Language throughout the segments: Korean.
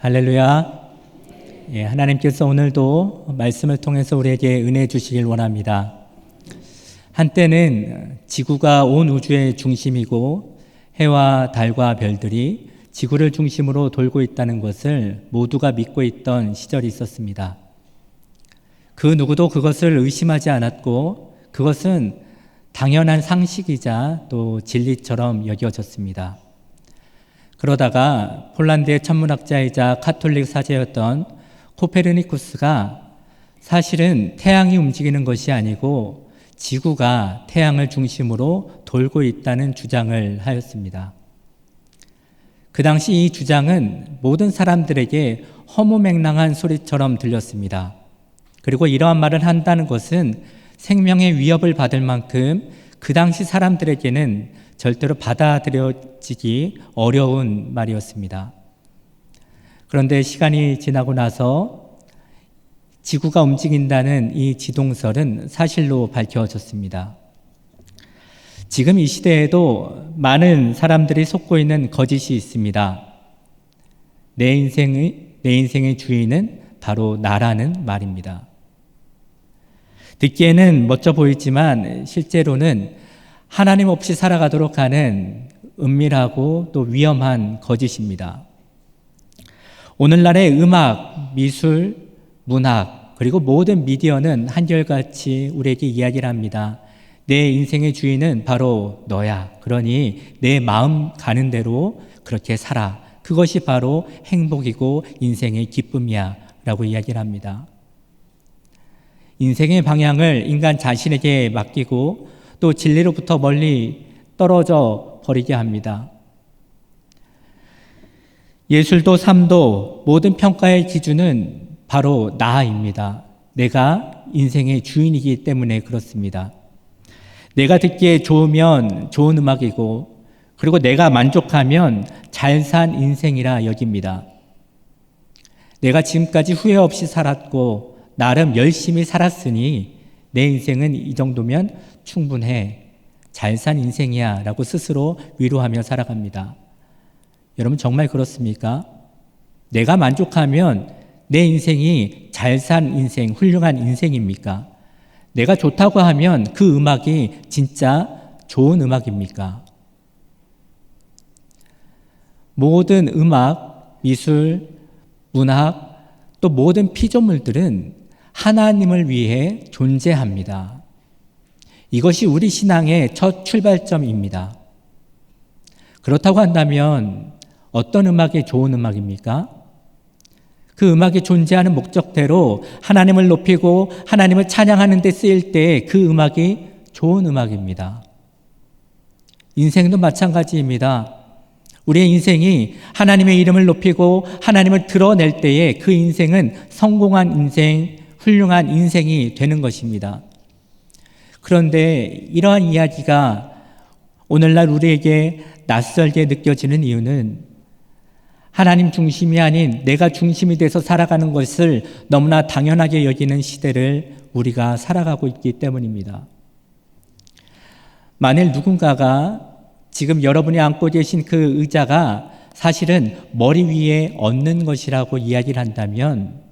할렐루야. 하나님께서 오늘도 말씀을 통해서 우리에게 은혜 주시길 원합니다. 한때는 지구가 온 우주의 중심이고 해와 달과 별들이 지구를 중심으로 돌고 있다는 것을 모두가 믿고 있던 시절이 있었습니다. 그 누구도 그것을 의심하지 않았고 그것은 당연한 상식이자 또 진리처럼 여겨졌습니다. 그러다가 폴란드의 천문학자이자 카톨릭 사제였던 코페르니쿠스가 사실은 태양이 움직이는 것이 아니고 지구가 태양을 중심으로 돌고 있다는 주장을 하였습니다. 그 당시 이 주장은 모든 사람들에게 허무맹랑한 소리처럼 들렸습니다. 그리고 이러한 말을 한다는 것은 생명의 위협을 받을 만큼 그 당시 사람들에게는 절대로 받아들여지기 어려운 말이었습니다. 그런데 시간이 지나고 나서 지구가 움직인다는 이 지동설은 사실로 밝혀졌습니다. 지금 이 시대에도 많은 사람들이 속고 있는 거짓이 있습니다. 내 인생의 주인은 바로 나라는 말입니다. 듣기에는 멋져 보이지만 실제로는 하나님 없이 살아가도록 하는 은밀하고 또 위험한 거짓입니다. 오늘날의 음악, 미술, 문학, 그리고 모든 미디어는 한결같이 우리에게 이야기를 합니다. 내 인생의 주인은 바로 너야. 그러니 내 마음 가는 대로 그렇게 살아. 그것이 바로 행복이고 인생의 기쁨이야. 라고 이야기를 합니다. 인생의 방향을 인간 자신에게 맡기고 또 진리로부터 멀리 떨어져 버리게 합니다. 예술도 삶도 모든 평가의 기준은 바로 나입니다. 내가 인생의 주인이기 때문에 그렇습니다. 내가 듣기에 좋으면 좋은 음악이고 그리고 내가 만족하면 잘 산 인생이라 여깁니다. 내가 지금까지 후회 없이 살았고 나름 열심히 살았으니 내 인생은 이 정도면 충분해. 잘 산 인생이야 라고 스스로 위로하며 살아갑니다. 여러분 정말 그렇습니까? 내가 만족하면 내 인생이 잘 산 인생, 훌륭한 인생입니까? 내가 좋다고 하면 그 음악이 진짜 좋은 음악입니까? 모든 음악, 미술, 문학, 또 모든 피조물들은 하나님을 위해 존재합니다. 이것이 우리 신앙의 첫 출발점입니다. 그렇다고 한다면 어떤 음악이 좋은 음악입니까? 그 음악이 존재하는 목적대로 하나님을 높이고 하나님을 찬양하는 데 쓰일 때 그 음악이 좋은 음악입니다. 인생도 마찬가지입니다. 우리의 인생이 하나님의 이름을 높이고 하나님을 드러낼 때에 그 인생은 성공한 인생, 훌륭한 인생이 되는 것입니다. 그런데 이러한 이야기가 오늘날 우리에게 낯설게 느껴지는 이유는 하나님 중심이 아닌 내가 중심이 돼서 살아가는 것을 너무나 당연하게 여기는 시대를 우리가 살아가고 있기 때문입니다. 만일 누군가가 지금 여러분이 앉고 계신 그 의자가 사실은 머리 위에 얹는 것이라고 이야기를 한다면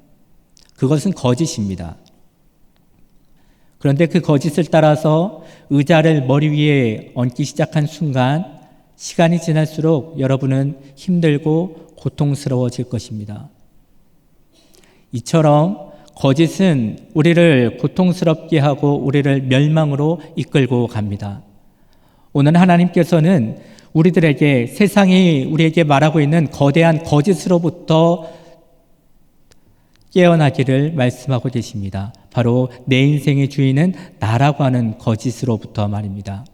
그것은 거짓입니다. 그런데 그 거짓을 따라서 의자를 머리 위에 얹기 시작한 순간 시간이 지날수록 여러분은 힘들고 고통스러워질 것입니다. 이처럼 거짓은 우리를 고통스럽게 하고 우리를 멸망으로 이끌고 갑니다. 오늘 하나님께서는 우리들에게 세상이 우리에게 말하고 있는 거대한 거짓으로부터 깨어나기를 말씀하고 계십니다. 바로 내 인생의 주인은 나라고 하는 거짓으로부터 말입니다.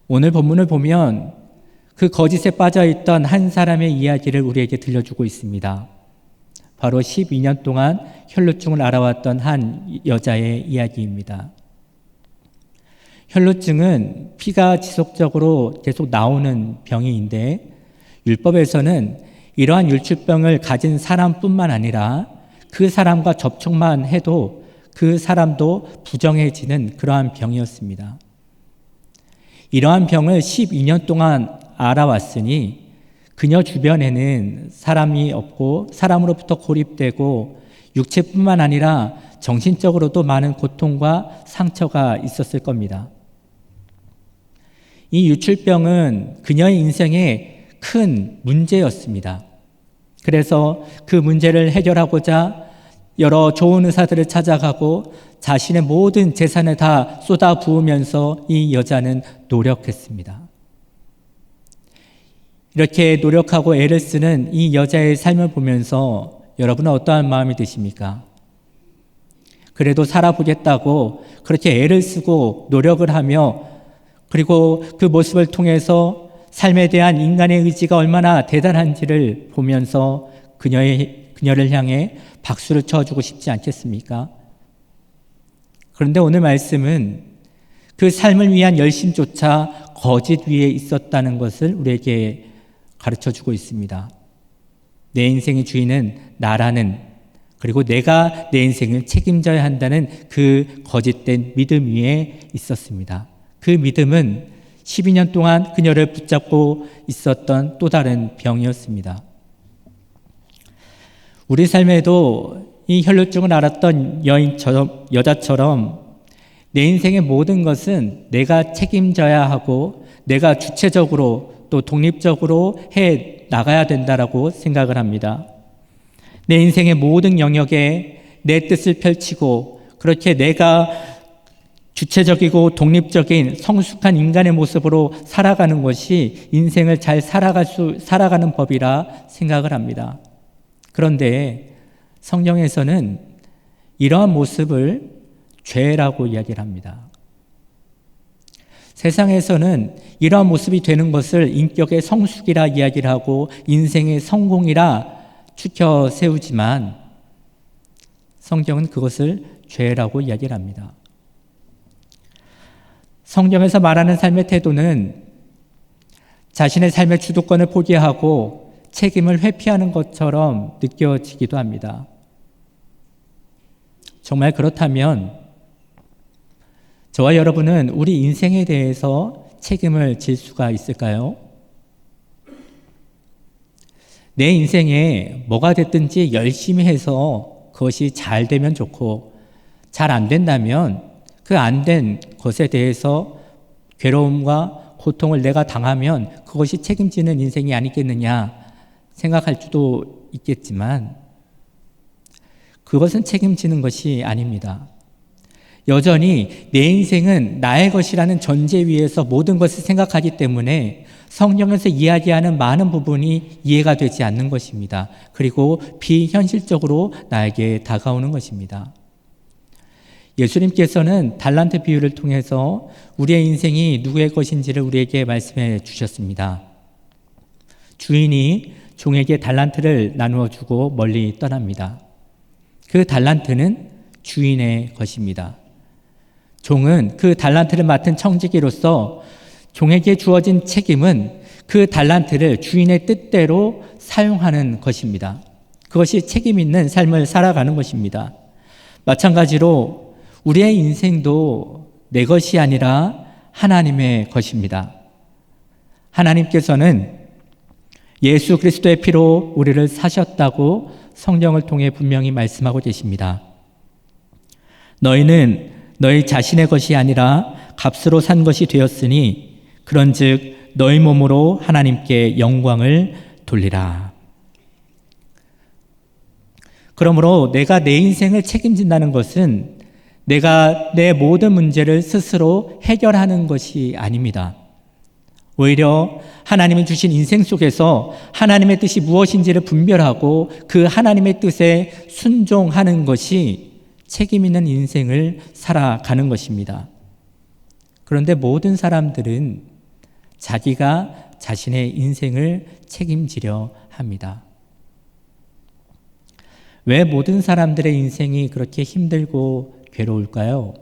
오늘 본문을 보면 그 거짓에 빠져있던 한 사람의 이야기를 우리에게 들려주고 있습니다. 바로 12년 동안 혈루증을 앓아왔던 한 여자의 이야기입니다. 혈루증은 피가 지속적으로 계속 나오는 병인데 율법에서는 이러한 율출병을 가진 사람뿐만 아니라 그 사람과 접촉만 해도 그 사람도 부정해지는 그러한 병이었습니다. 이러한 병을 12년 동안 알아왔으니 그녀 주변에는 사람이 없고 사람으로부터 고립되고 육체뿐만 아니라 정신적으로도 많은 고통과 상처가 있었을 겁니다. 이 유출병은 그녀의 인생에 큰 문제였습니다. 그래서 그 문제를 해결하고자 여러 좋은 의사들을 찾아가고 자신의 모든 재산을 다 쏟아 부으면서 이 여자는 노력했습니다. 이렇게 노력하고 애를 쓰는 이 여자의 삶을 보면서 여러분은 어떠한 마음이 드십니까? 그래도 살아보겠다고 그렇게 애를 쓰고 노력을 하며 그리고 그 모습을 통해서 삶에 대한 인간의 의지가 얼마나 대단한지를 보면서 그녀를 향해 박수를 쳐주고 싶지 않겠습니까? 그런데 오늘 말씀은 그 삶을 위한 열심조차 거짓 위에 있었다는 것을 우리에게 가르쳐주고 있습니다. 내 인생의 주인은 나라는, 그리고 내가 내 인생을 책임져야 한다는 그 거짓된 믿음 위에 있었습니다. 그 믿음은 12년 동안 그녀를 붙잡고 있었던 또 다른 병이었습니다. 우리 삶에도 이 혈루증을 앓았던 여자처럼 내 인생의 모든 것은 내가 책임져야 하고 내가 주체적으로 또 독립적으로 해 나가야 된다라고 생각을 합니다. 내 인생의 모든 영역에 내 뜻을 펼치고 그렇게 내가 주체적이고 독립적인 성숙한 인간의 모습으로 살아가는 것이 인생을 잘 살아가는 법이라 생각을 합니다. 그런데 성경에서는 이러한 모습을 죄라고 이야기를 합니다. 세상에서는 이러한 모습이 되는 것을 인격의 성숙이라 이야기를 하고 인생의 성공이라 추켜 세우지만 성경은 그것을 죄라고 이야기를 합니다. 성경에서 말하는 삶의 태도는 자신의 삶의 주도권을 포기하고 책임을 회피하는 것처럼 느껴지기도 합니다. 정말 그렇다면 저와 여러분은 우리 인생에 대해서 책임을 질 수가 있을까요? 내 인생에 뭐가 됐든지 열심히 해서 그것이 잘 되면 좋고 잘 안 된다면 그 안 된 것에 대해서 괴로움과 고통을 내가 당하면 그것이 책임지는 인생이 아니겠느냐 생각할 수도 있겠지만 그것은 책임지는 것이 아닙니다. 여전히 내 인생은 나의 것이라는 전제 위에서 모든 것을 생각하기 때문에 성경에서 이야기하는 많은 부분이 이해가 되지 않는 것입니다. 그리고 비현실적으로 나에게 다가오는 것입니다. 예수님께서는 달란트 비유를 통해서 우리의 인생이 누구의 것인지를 우리에게 말씀해 주셨습니다. 주인이 종에게 달란트를 나누어 주고 멀리 떠납니다. 그 달란트는 주인의 것입니다. 종은 그 달란트를 맡은 청지기로서 종에게 주어진 책임은 그 달란트를 주인의 뜻대로 사용하는 것입니다. 그것이 책임 있는 삶을 살아가는 것입니다. 마찬가지로 우리의 인생도 내 것이 아니라 하나님의 것입니다. 하나님께서는 예수 그리스도의 피로 우리를 사셨다고 성경을 통해 분명히 말씀하고 계십니다. 너희는 너희 자신의 것이 아니라 값으로 산 것이 되었으니 그런즉 너희 몸으로 하나님께 영광을 돌리라. 그러므로 내가 내 인생을 책임진다는 것은 내가 내 모든 문제를 스스로 해결하는 것이 아닙니다. 오히려 하나님이 주신 인생 속에서 하나님의 뜻이 무엇인지를 분별하고 그 하나님의 뜻에 순종하는 것이 책임 있는 인생을 살아가는 것입니다. 그런데 모든 사람들은 자기가 자신의 인생을 책임지려 합니다. 왜 모든 사람들의 인생이 그렇게 힘들고 괴로울까요?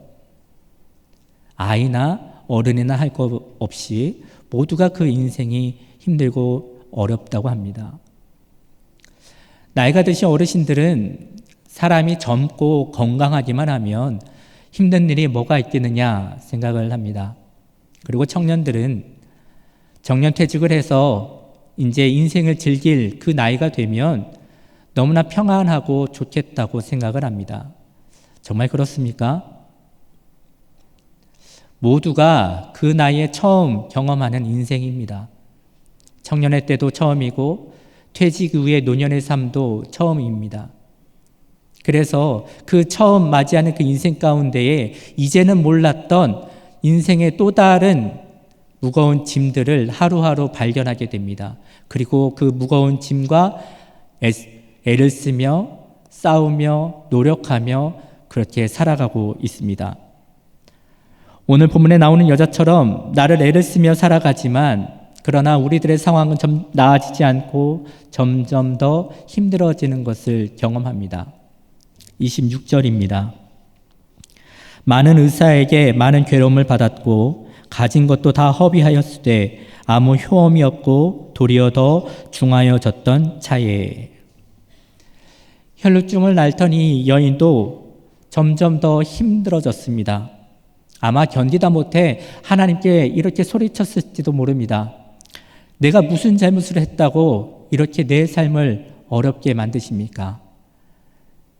아이나 어른이나 할 것 없이 모두가 그 인생이 힘들고 어렵다고 합니다. 나이가 드신 어르신들은 사람이 젊고 건강하기만 하면 힘든 일이 뭐가 있겠느냐 생각을 합니다. 그리고 청년들은 정년퇴직을 해서 이제 인생을 즐길 그 나이가 되면 너무나 평안하고 좋겠다고 생각을 합니다. 정말 그렇습니까? 모두가 그 나이에 처음 경험하는 인생입니다. 청년의 때도 처음이고 퇴직 이후의 노년의 삶도 처음입니다. 그래서 그 처음 맞이하는 그 인생 가운데에 이제는 몰랐던 인생의 또 다른 무거운 짐들을 하루하루 발견하게 됩니다. 그리고 그 무거운 짐과 애를 쓰며 싸우며 노력하며 그렇게 살아가고 있습니다. 오늘 본문에 나오는 여자처럼 나를 애를 쓰며 살아가지만 그러나 우리들의 상황은 좀 나아지지 않고 점점 더 힘들어지는 것을 경험합니다. 26절입니다. 많은 의사에게 많은 괴로움을 받았고 가진 것도 다 허비하였으되 아무 효험이 없고 도리어 더 중하여졌던 차에. 혈루증을 앓던 이 여인도 점점 더 힘들어졌습니다. 아마 견디다 못해 하나님께 이렇게 소리쳤을지도 모릅니다. 내가 무슨 잘못을 했다고 이렇게 내 삶을 어렵게 만드십니까?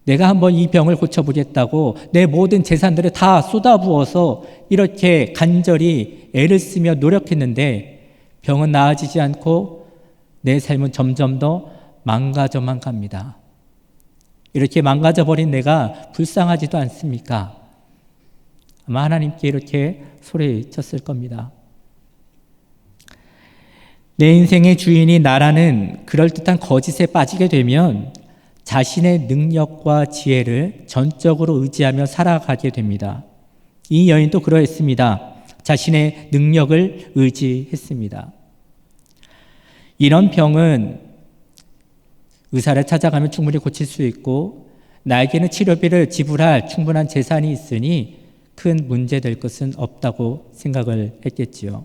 내가 한번 이 병을 고쳐보겠다고 내 모든 재산들을 다 쏟아부어서 이렇게 간절히 애를 쓰며 노력했는데 병은 나아지지 않고 내 삶은 점점 더 망가져만 갑니다. 이렇게 망가져버린 내가 불쌍하지도 않습니까? 아마 하나님께 이렇게 소리쳤을 겁니다. 내 인생의 주인이 나라는 그럴듯한 거짓에 빠지게 되면 자신의 능력과 지혜를 전적으로 의지하며 살아가게 됩니다. 이 여인도 그러했습니다. 자신의 능력을 의지했습니다. 이런 병은 의사를 찾아가면 충분히 고칠 수 있고 나에게는 치료비를 지불할 충분한 재산이 있으니 큰 문제될 것은 없다고 생각을 했겠지요.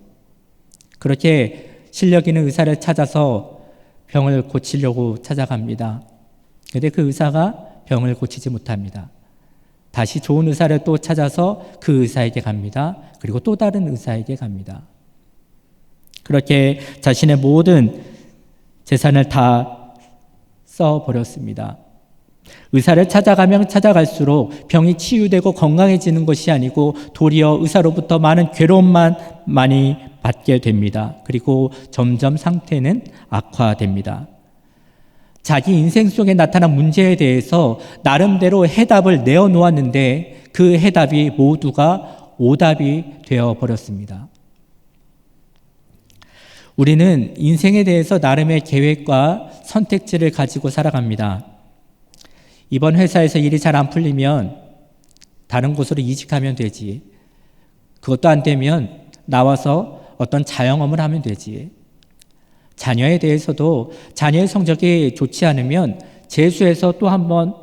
그렇게 실력 있는 의사를 찾아서 병을 고치려고 찾아갑니다. 그런데 그 의사가 병을 고치지 못합니다. 다시 좋은 의사를 또 찾아서 그 의사에게 갑니다. 그리고 또 다른 의사에게 갑니다. 그렇게 자신의 모든 재산을 다 써버렸습니다. 의사를 찾아가면 찾아갈수록 병이 치유되고 건강해지는 것이 아니고 도리어 의사로부터 많은 괴로움만 많이 받게 됩니다. 그리고 점점 상태는 악화됩니다. 자기 인생 속에 나타난 문제에 대해서 나름대로 해답을 내어놓았는데 그 해답이 모두가 오답이 되어버렸습니다. 우리는 인생에 대해서 나름의 계획과 선택지를 가지고 살아갑니다. 이번 회사에서 일이 잘 안 풀리면 다른 곳으로 이직하면 되지. 그것도 안 되면 나와서 어떤 자영업을 하면 되지. 자녀에 대해서도 자녀의 성적이 좋지 않으면 재수해서 또 한번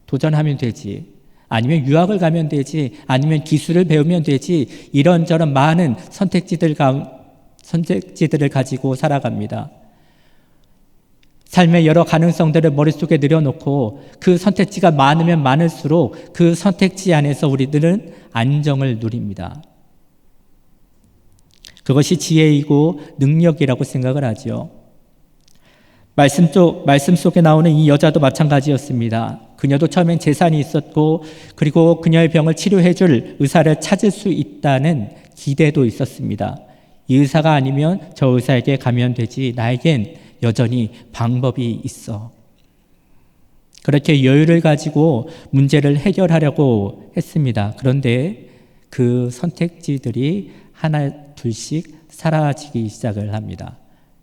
도전하면 되지. 아니면 유학을 가면 되지. 아니면 기술을 배우면 되지. 이런저런 많은 선택지들을 가지고 살아갑니다. 삶의 여러 가능성들을 머릿속에 늘여놓고 그 선택지가 많으면 많을수록 그 선택지 안에서 우리들은 안정을 누립니다. 그것이 지혜이고 능력이라고 생각을 하죠. 말씀 속에 나오는 이 여자도 마찬가지였습니다. 그녀도 처음엔 재산이 있었고 그리고 그녀의 병을 치료해 줄 의사를 찾을 수 있다는 기대도 있었습니다. 이 의사가 아니면 저 의사에게 가면 되지. 나에겐 여전히 방법이 있어. 그렇게 여유를 가지고 문제를 해결하려고 했습니다. 그런데 그 선택지들이 하나 둘씩 사라지기 시작을 합니다.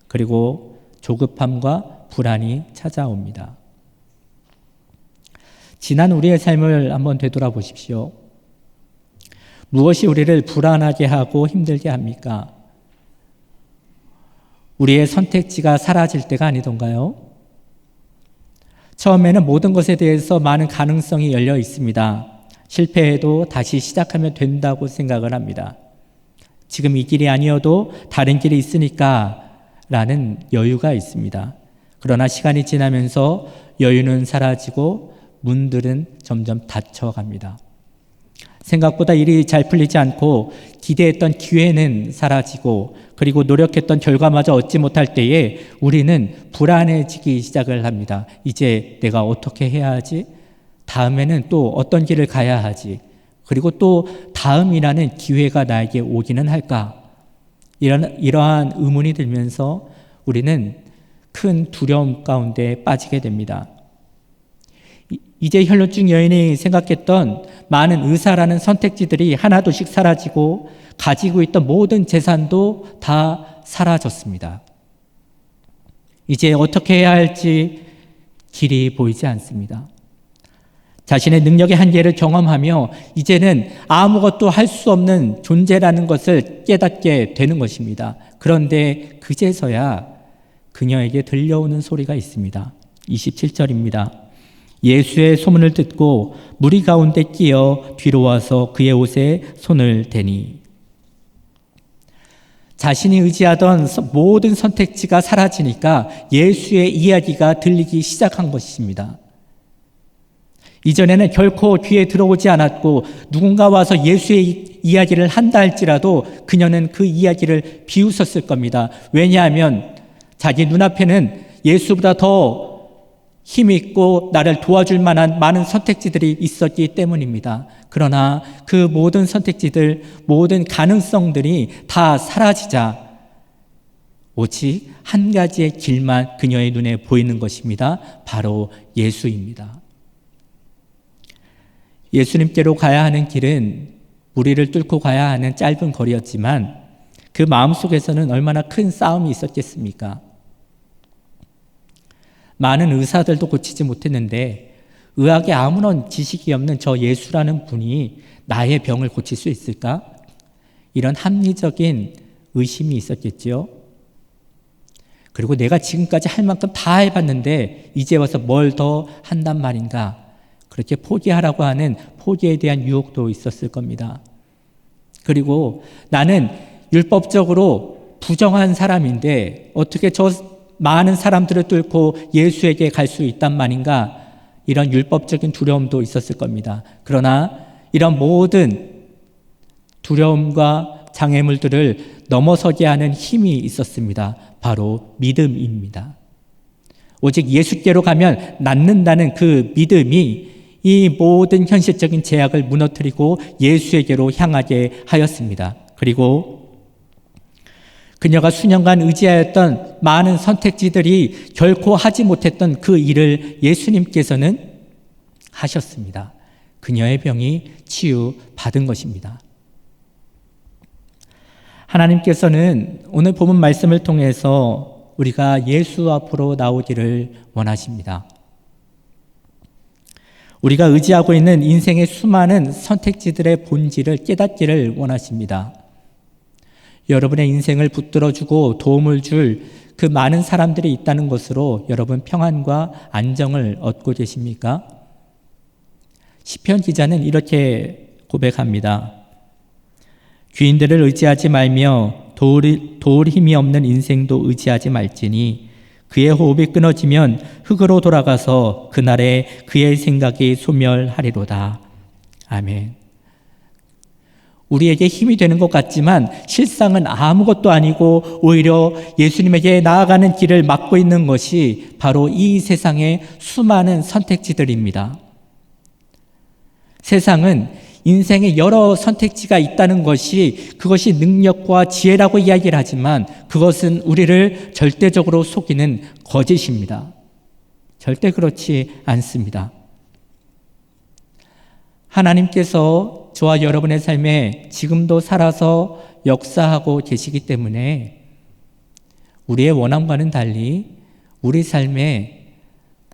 그리고 조급함과 불안이 찾아옵니다. 지난 우리의 삶을 한번 되돌아보십시오. 무엇이 우리를 불안하게 하고 힘들게 합니까? 우리의 선택지가 사라질 때가 아니던가요? 처음에는 모든 것에 대해서 많은 가능성이 열려 있습니다. 실패해도 다시 시작하면 된다고 생각을 합니다. 지금 이 길이 아니어도 다른 길이 있으니까 라는 여유가 있습니다. 그러나 시간이 지나면서 여유는 사라지고 문들은 점점 닫혀갑니다. 생각보다 일이 잘 풀리지 않고 기대했던 기회는 사라지고 그리고 노력했던 결과마저 얻지 못할 때에 우리는 불안해지기 시작을 합니다. 이제 내가 어떻게 해야 하지? 다음에는 또 어떤 길을 가야 하지? 그리고 또 다음이라는 기회가 나에게 오기는 할까? 이러한 의문이 들면서 우리는 큰 두려움 가운데 빠지게 됩니다. 이제 혈루증 여인이 생각했던 많은 의사라는 선택지들이 하나둘씩 사라지고 가지고 있던 모든 재산도 다 사라졌습니다. 이제 어떻게 해야 할지 길이 보이지 않습니다. 자신의 능력의 한계를 경험하며 이제는 아무것도 할 수 없는 존재라는 것을 깨닫게 되는 것입니다. 그런데 그제서야 그녀에게 들려오는 소리가 있습니다. 27절입니다. 예수의 소문을 듣고 무리 가운데 끼어 뒤로 와서 그의 옷에 손을 대니. 자신이 의지하던 모든 선택지가 사라지니까 예수의 이야기가 들리기 시작한 것입니다. 이전에는 결코 귀에 들어오지 않았고 누군가 와서 예수의 이야기를 한다 할지라도 그녀는 그 이야기를 비웃었을 겁니다. 왜냐하면 자기 눈앞에는 예수보다 더 힘있고 나를 도와줄 만한 많은 선택지들이 있었기 때문입니다. 그러나 그 모든 선택지들, 모든 가능성들이 다 사라지자 오직 한 가지의 길만 그녀의 눈에 보이는 것입니다. 바로 예수입니다. 예수님께로 가야 하는 길은 무리를 뚫고 가야 하는 짧은 거리였지만 그 마음속에서는 얼마나 큰 싸움이 있었겠습니까? 많은 의사들도 고치지 못했는데 의학에 아무런 지식이 없는 저 예수라는 분이 나의 병을 고칠 수 있을까? 이런 합리적인 의심이 있었겠지요. 그리고 내가 지금까지 할 만큼 다 해봤는데 이제 와서 뭘 더 한단 말인가? 그렇게 포기하라고 하는 포기에 대한 유혹도 있었을 겁니다. 그리고 나는 율법적으로 부정한 사람인데 어떻게 저 많은 사람들을 뚫고 예수에게 갈 수 있단 말인가? 이런 율법적인 두려움도 있었을 겁니다. 그러나 이런 모든 두려움과 장애물들을 넘어서게 하는 힘이 있었습니다. 바로 믿음입니다. 오직 예수께로 가면 낫는다는 그 믿음이 이 모든 현실적인 제약을 무너뜨리고 예수에게로 향하게 하였습니다. 그리고 그녀가 수년간 의지하였던 많은 선택지들이 결코 하지 못했던 그 일을 예수님께서는 하셨습니다. 그녀의 병이 치유받은 것입니다. 하나님께서는 오늘 본문 말씀을 통해서 우리가 예수 앞으로 나오기를 원하십니다. 우리가 의지하고 있는 인생의 수많은 선택지들의 본질을 깨닫기를 원하십니다. 여러분의 인생을 붙들어주고 도움을 줄 그 많은 사람들이 있다는 것으로 여러분 평안과 안정을 얻고 계십니까? 시편 기자는 이렇게 고백합니다. 귀인들을 의지하지 말며 도울 힘이 없는 인생도 의지하지 말지니 그의 호흡이 끊어지면 흙으로 돌아가서 그날에 그의 생각이 소멸하리로다. 아멘. 우리에게 힘이 되는 것 같지만 실상은 아무것도 아니고 오히려 예수님에게 나아가는 길을 막고 있는 것이 바로 이 세상의 수많은 선택지들입니다. 세상은 인생에 여러 선택지가 있다는 것이 그것이 능력과 지혜라고 이야기를 하지만 그것은 우리를 절대적으로 속이는 거짓입니다. 절대 그렇지 않습니다. 하나님께서 저와 여러분의 삶에 지금도 살아서 역사하고 계시기 때문에 우리의 원함과는 달리 우리 삶에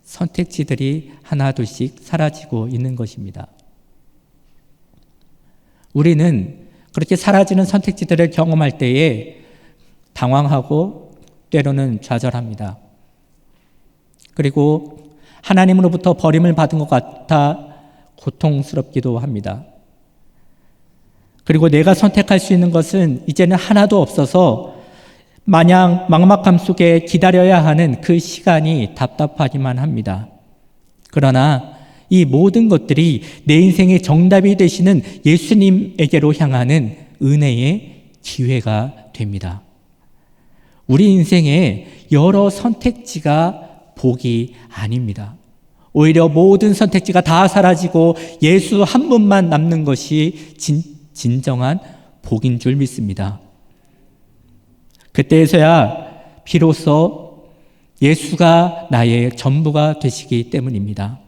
선택지들이 하나둘씩 사라지고 있는 것입니다. 우리는 그렇게 사라지는 선택지들을 경험할 때에 당황하고 때로는 좌절합니다. 그리고 하나님으로부터 버림을 받은 것 같아 고통스럽기도 합니다. 그리고 내가 선택할 수 있는 것은 이제는 하나도 없어서 마냥 막막함 속에 기다려야 하는 그 시간이 답답하기만 합니다. 그러나 이 모든 것들이 내 인생의 정답이 되시는 예수님에게로 향하는 은혜의 기회가 됩니다. 우리 인생에 여러 선택지가 복이 아닙니다. 오히려 모든 선택지가 다 사라지고 예수 한 분만 남는 것이 진정한 복인 줄 믿습니다. 그때에서야 비로소 예수가 나의 전부가 되시기 때문입니다.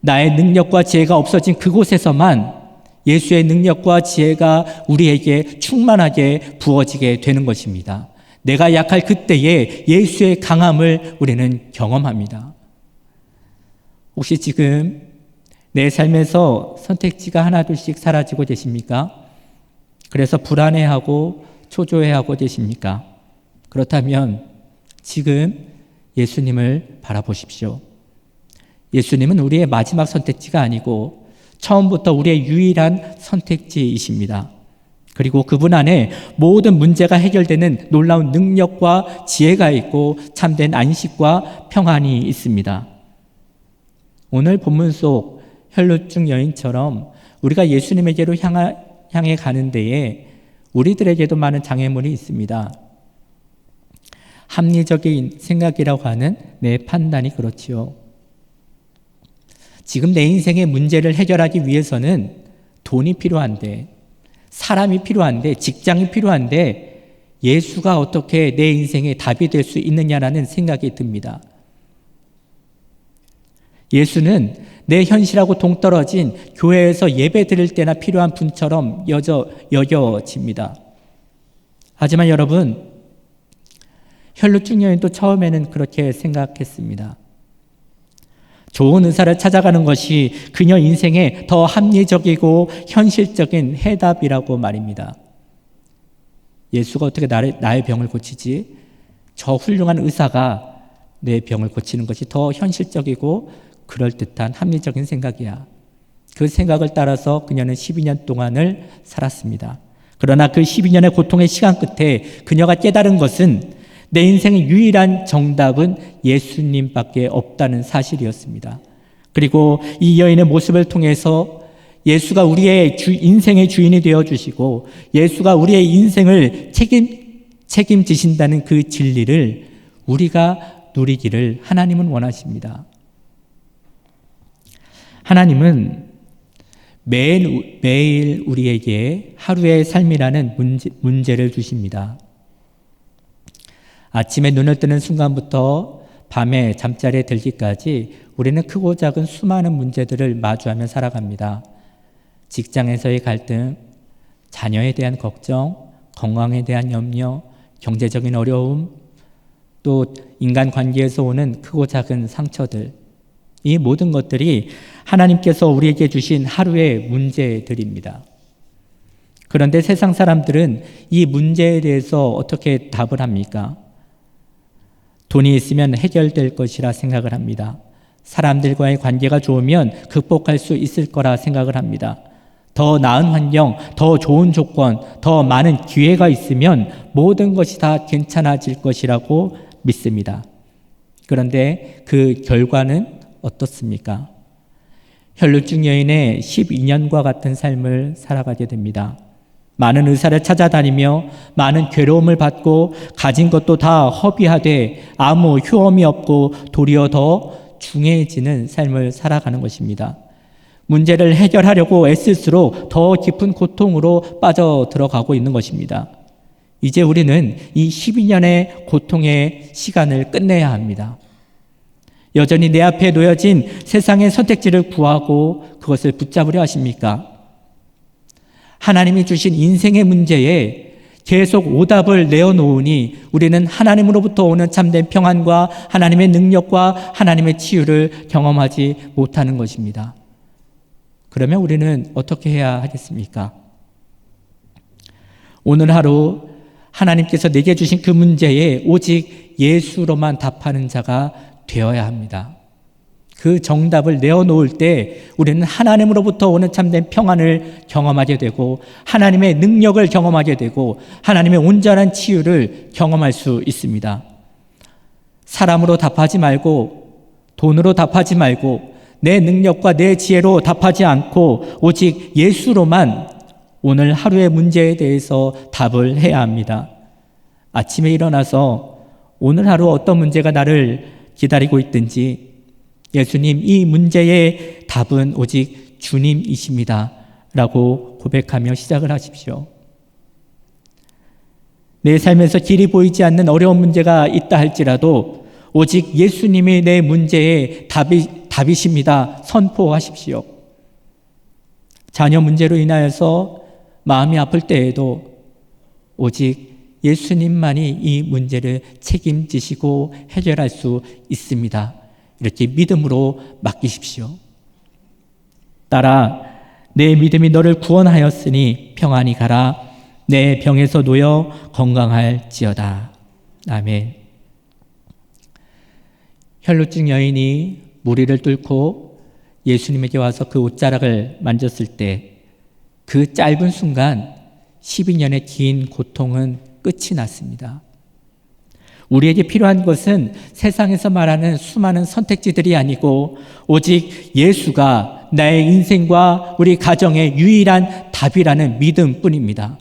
나의 능력과 지혜가 없어진 그곳에서만 예수의 능력과 지혜가 우리에게 충만하게 부어지게 되는 것입니다. 내가 약할 그때에 예수의 강함을 우리는 경험합니다. 혹시 지금 내 삶에서 선택지가 하나둘씩 사라지고 계십니까? 그래서 불안해하고 초조해하고 계십니까? 그렇다면 지금 예수님을 바라보십시오. 예수님은 우리의 마지막 선택지가 아니고 처음부터 우리의 유일한 선택지이십니다. 그리고 그분 안에 모든 문제가 해결되는 놀라운 능력과 지혜가 있고 참된 안식과 평안이 있습니다. 오늘 본문 속 혈루증 여인처럼 우리가 예수님에게로 향해 가는 데에 우리들에게도 많은 장애물이 있습니다. 합리적인 생각이라고 하는 내 판단이 그렇지요. 지금 내 인생의 문제를 해결하기 위해서는 돈이 필요한데, 사람이 필요한데, 직장이 필요한데 예수가 어떻게 내 인생의 답이 될 수 있느냐라는 생각이 듭니다. 예수는 내 현실하고 동떨어진 교회에서 예배 드릴 때나 필요한 분처럼 여겨집니다. 하지만 여러분, 혈루증 여인도 처음에는 그렇게 생각했습니다. 좋은 의사를 찾아가는 것이 그녀 인생의 더 합리적이고 현실적인 해답이라고 말입니다. 예수가 어떻게 나의 병을 고치지? 저 훌륭한 의사가 내 병을 고치는 것이 더 현실적이고 그럴듯한 합리적인 생각이야. 그 생각을 따라서 그녀는 12년 동안을 살았습니다. 그러나 그 12년의 고통의 시간 끝에 그녀가 깨달은 것은 내 인생의 유일한 정답은 예수님밖에 없다는 사실이었습니다. 그리고 이 여인의 모습을 통해서 예수가 우리의 인생의 주인이 되어주시고 예수가 우리의 인생을 책임지신다는 그 진리를 우리가 누리기를 하나님은 원하십니다. 하나님은 매일 우리에게 하루의 삶이라는 문제를 주십니다. 아침에 눈을 뜨는 순간부터 밤에 잠자리에 들기까지 우리는 크고 작은 수많은 문제들을 마주하며 살아갑니다. 직장에서의 갈등, 자녀에 대한 걱정, 건강에 대한 염려, 경제적인 어려움, 또 인간관계에서 오는 크고 작은 상처들, 이 모든 것들이 하나님께서 우리에게 주신 하루의 문제들입니다. 그런데 세상 사람들은 이 문제에 대해서 어떻게 답을 합니까? 돈이 있으면 해결될 것이라 생각을 합니다. 사람들과의 관계가 좋으면 극복할 수 있을 거라 생각을 합니다. 더 나은 환경, 더 좋은 조건, 더 많은 기회가 있으면 모든 것이 다 괜찮아질 것이라고 믿습니다. 그런데 그 결과는 어떻습니까? 혈루증 여인의 12년과 같은 삶을 살아가게 됩니다. 많은 의사를 찾아다니며 많은 괴로움을 받고 가진 것도 다 허비하되 아무 효험이 없고 도리어 더 중해지는 삶을 살아가는 것입니다. 문제를 해결하려고 애쓸수록 더 깊은 고통으로 빠져들어가고 있는 것입니다. 이제 우리는 이 12년의 고통의 시간을 끝내야 합니다. 여전히 내 앞에 놓여진 세상의 선택지를 구하고 그것을 붙잡으려 하십니까? 하나님이 주신 인생의 문제에 계속 오답을 내어놓으니 우리는 하나님으로부터 오는 참된 평안과 하나님의 능력과 하나님의 치유를 경험하지 못하는 것입니다. 그러면 우리는 어떻게 해야 하겠습니까? 오늘 하루 하나님께서 내게 주신 그 문제에 오직 예수로만 답하는 자가 되어야 합니다. 그 정답을 내어놓을 때 우리는 하나님으로부터 오는 참된 평안을 경험하게 되고 하나님의 능력을 경험하게 되고 하나님의 온전한 치유를 경험할 수 있습니다. 사람으로 답하지 말고 돈으로 답하지 말고 내 능력과 내 지혜로 답하지 않고 오직 예수로만 오늘 하루의 문제에 대해서 답을 해야 합니다. 아침에 일어나서 오늘 하루 어떤 문제가 나를 기다리고 있든지 예수님, 이 문제의 답은 오직 주님이십니다 라고 고백하며 시작을 하십시오. 내 삶에서 길이 보이지 않는 어려운 문제가 있다 할지라도 오직 예수님이 내 문제의 답이십니다 선포하십시오. 자녀 문제로 인하여서 마음이 아플 때에도 오직 예수님만이 이 문제를 책임지시고 해결할 수 있습니다. 이렇게 믿음으로 맡기십시오. 따라 내 믿음이 너를 구원하였으니 평안히 가라. 내 병에서 놓여 건강할지어다. 아멘. 혈루증 여인이 무리를 뚫고 예수님에게 와서 그 옷자락을 만졌을 때 그 짧은 순간 12년의 긴 고통은 끝이 났습니다. 우리에게 필요한 것은 세상에서 말하는 수많은 선택지들이 아니고 오직 예수가 나의 인생과 우리 가정의 유일한 답이라는 믿음뿐입니다.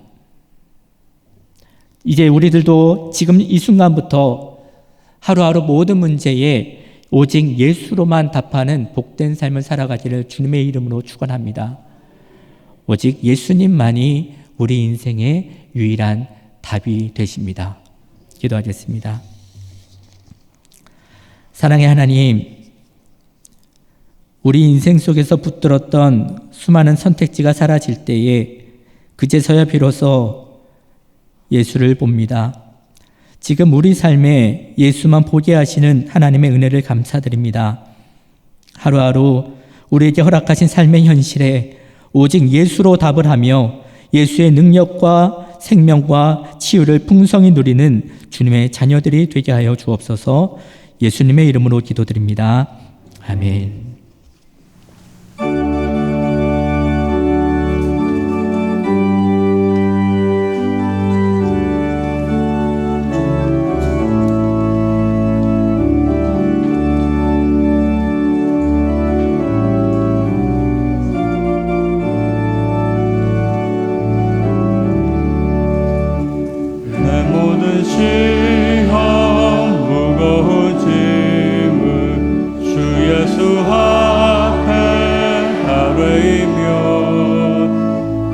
이제 우리들도 지금 이 순간부터 하루하루 모든 문제에 오직 예수로만 답하는 복된 삶을 살아가기를 주님의 이름으로 축원합니다. 오직 예수님만이 우리 인생의 유일한 답이 되십니다. 기도하겠습니다. 사랑의 하나님, 우리 인생 속에서 붙들었던 수많은 선택지가 사라질 때에 그제서야 비로소 예수를 봅니다. 지금 우리 삶에 예수만 보게 하시는 하나님의 은혜를 감사드립니다. 하루하루 우리에게 허락하신 삶의 현실에 오직 예수로 답을 하며 예수의 능력과 생명과 치유를 풍성히 누리는 주님의 자녀들이 되게 하여 주옵소서. 예수님의 이름으로 기도드립니다. 아멘.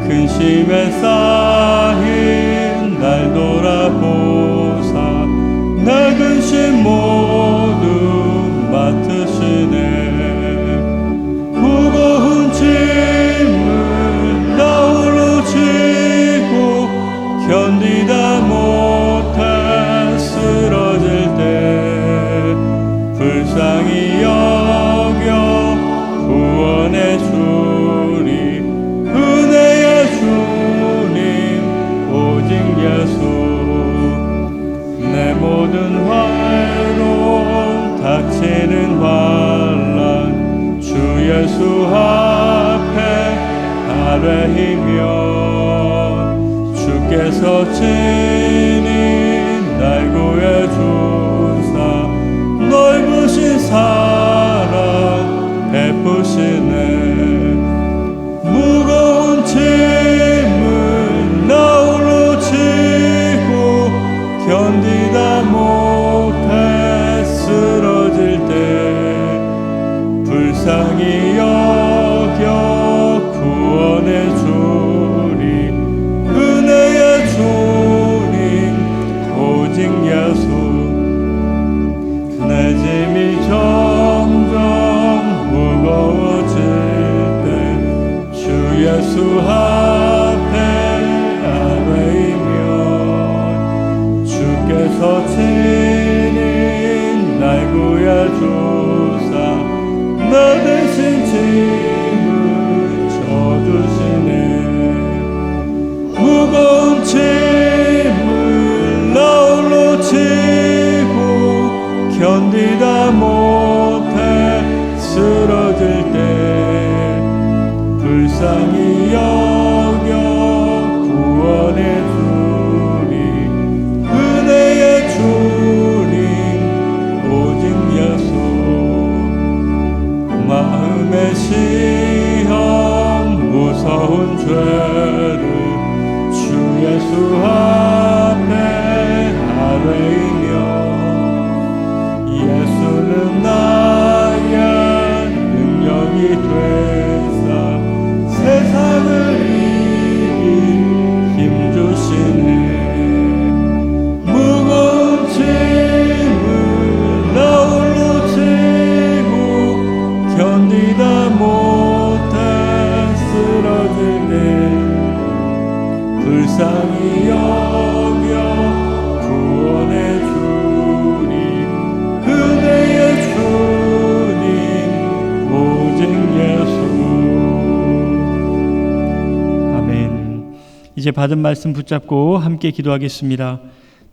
근심에 쌓인 날 돌아보사 내 근심 모두 맡으시네. 무거운 짐을 나 홀로 지고 견디다 못해 쓰러질 때 불쌍히 여겨 구원해 주리. 은혜의 주님 오직 예수. 내 모든 화로 닥치는 환난 주 예수 앞에 아뢰이며 주께서 친히 날 구해주사 넓으신 사랑 베푸시네. 무거운 짐을 나 홀로 지고 견디다 못해 쓰러질 때 불쌍히 여겨 구원해 주리. 은혜의 주님 오직 예수. 내 짐이 점점 무거워질 예수 앞에 아뢰이며 주께서 친히 날 구해주사 나 대신 인생의 시험 무서운 죄를 주 예수 앞에 아뢰이며 예수는 나의 능력이 되사 세상을 이길 힘 주시네. 무거운 짐을 나 홀로 지고 견디다 못해 쓰러질 때 불쌍히 여겨 구원해 주리 은혜의 주님 오직 예수. 아멘. 이제 받은 말씀 붙잡고 함께 기도하겠습니다.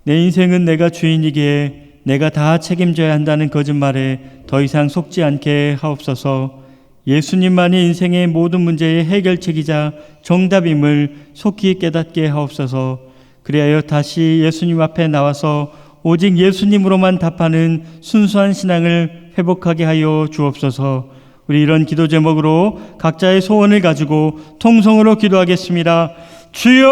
내 인생은 내가 주인이기에 내가 다 책임져야 한다는 거짓말에 더 이상 속지 않게 하옵소서. 예수님만이 인생의 모든 문제의 해결책이자 정답임을 속히 깨닫게 하옵소서. 그리하여 다시 예수님 앞에 나와서 오직 예수님으로만 답하는 순수한 신앙을 회복하게 하여 주옵소서. 우리 이런 기도 제목으로 각자의 소원을 가지고 통성으로 기도하겠습니다. 주여!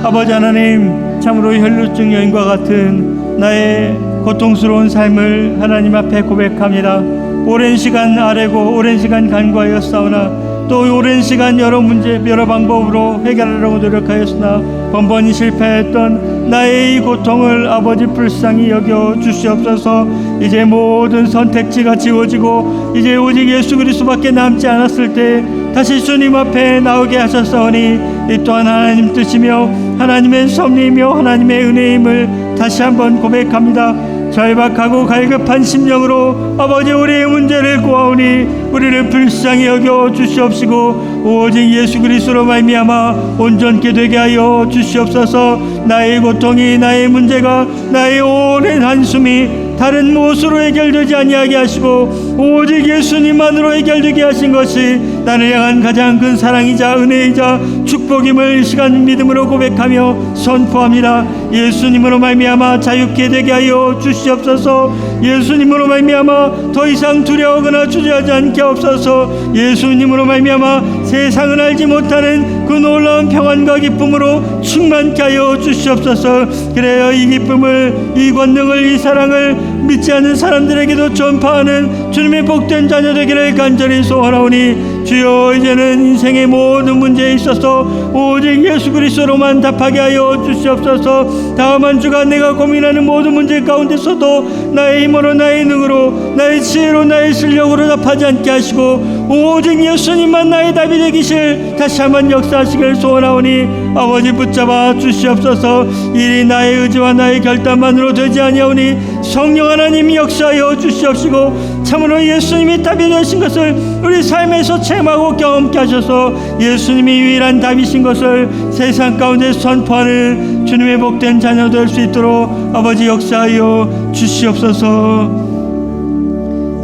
아버지 하나님, 참으로 혈루증 여인과 같은 나의 고통스러운 삶을 하나님 앞에 고백합니다. 오랜 시간 아뢰고 오랜 시간 간구하였사오나 또 오랜 시간 여러 문제 여러 방법으로 해결하려고 노력하였으나 번번이 실패했던 나의 이 고통을 아버지 불쌍히 여겨 주시옵소서. 이제 모든 선택지가 지워지고 이제 오직 예수 그리스도밖에 남지 않았을 때 다시 주님 앞에 나오게 하셨사오니 이 또한 하나님 뜻이며 하나님의 섭리이며 하나님의 은혜임을 다시 한번 고백합니다. 절박하고 갈급한 심령으로 아버지 우리의 문제를 고하오니 우리를 불쌍히 여겨 주시옵시고 오직 예수 그리스도로 말미암아 온전케 되게 하여 주시옵소서. 나의 고통이 나의 문제가 나의 오랜 한숨이 다른 무엇으로 해결되지 아니하게 하시고 오직 예수님만으로 해결되게 하신 것이 나를 향한 가장 큰 사랑이자 은혜이자 축복임을 이 시간 믿음으로 고백하며 선포합니다. 예수님으로 말미암아 자유케 되게 하여 주시옵소서. 예수님으로 말미암아 더 이상 두려워하거나 주저하지 않게 하옵소서. 예수님으로 말미암아 세상을 알지 못하는 그 놀라운 평안과 기쁨으로 충만케 하여 주시옵소서. 그래야 이 기쁨을 이 권능을 이 사랑을 믿지 않는 사람들에게도 전파하는 주님의 복된 자녀 되기를 간절히 소원하오니 주여 이제는 인생의 모든 문제에 있어서 오직 예수 그리스도로만 답하게 하여 주시옵소서. 다음 한 주간 내가 고민하는 모든 문제 가운데서도 나의 힘으로 나의 능으로 나의 지혜로 나의 실력으로 답하지 않게 하시고 오직 예수님만 나의 답이 되기실 다시 한번 역사하시길 소원하오니 아버지 붙잡아 주시옵소서. 일이 나의 의지와 나의 결단만으로 되지 아니하오니 성령 하나님 역사하여 주시옵시고 참으로 예수님이 답이 되신 것을 우리 삶에서 체험하고 경험케 하셔서 예수님이 유일한 답이신 것을 세상 가운데 선포하는 주님의 복된 자녀 될 수 있도록 아버지 역사하여 주시옵소서.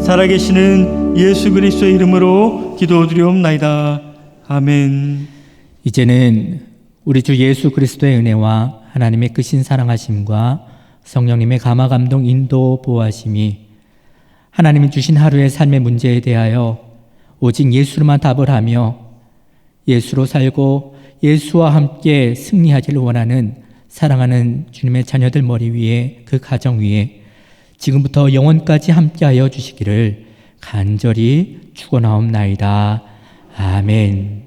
살아계시는 예수 그리스도의 이름으로 기도드리옵나이다. 아멘. 이제는 우리 주 예수 그리스도의 은혜와 하나님의 크신 사랑하심과 성령님의 감화 감동 인도 보호하심이 하나님이 주신 하루의 삶의 문제에 대하여 오직 예수로만 답을 하며 예수로 살고 예수와 함께 승리하기를 원하는 사랑하는 주님의 자녀들 머리 위에 그 가정 위에 지금부터 영원까지 함께하여 주시기를 간절히 축원하옵나이다. 아멘.